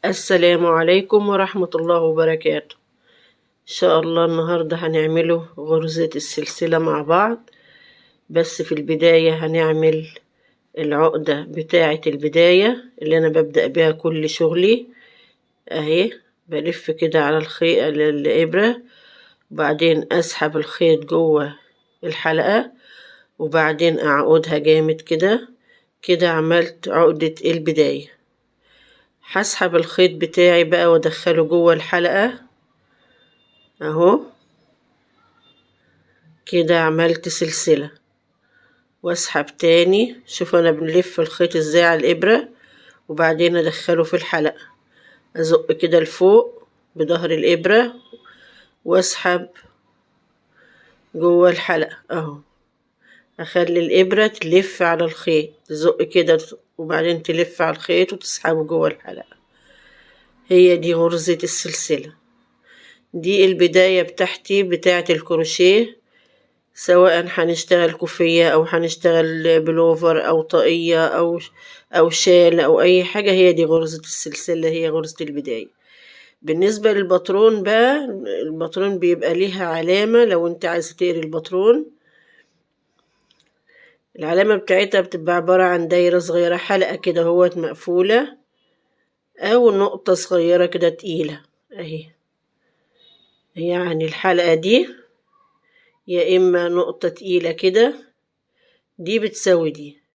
السلام عليكم ورحمة الله وبركاته. إن شاء الله النهاردة هنعمله غرزة السلسلة مع بعض، بس في البداية هنعمل العقدة بتاعة البداية اللي أنا ببدأ بها كل شغلي أهي. بلف كده على الخيط الإبرة، وبعدين أسحب الخيط جوه الحلقة، وبعدين أعقدها جامد كده. كده عملت عقدة البداية. هسحب الخيط بتاعي بقى وادخله جوه الحلقة اهو كده، عملت سلسلة. واسحب تاني، شوف انا بنلف الخيط ازاي على الابرة، وبعدين ادخله في الحلقة، ازق كده لفوق بظهر الابرة واسحب جوه الحلقة اهو. اخلي الابرة تلف على الخيط، تزق كده وبعدين تلف على الخيط وتسحبه جوه الحلقة. هي دي غرزة السلسلة، دي البداية بتاعتي بتاعة الكروشيه، سواء هنشتغل كوفية او هنشتغل بلوفر او طاقية او شال او اي حاجة. هي دي غرزة السلسلة، هي غرزة البداية. بالنسبة للباترون بقى، الباترون بيبقى ليها علامة. لو انت عايزة تقري الباترون، العلامة بتاعتها بتبقى عبارة عن دايرة صغيرة، حلقة كده هوت مقفولة، او نقطة صغيرة كده تقيلة اهي. يعني الحلقة دي يا اما نقطة تقيلة كده، دي بتساوي دي.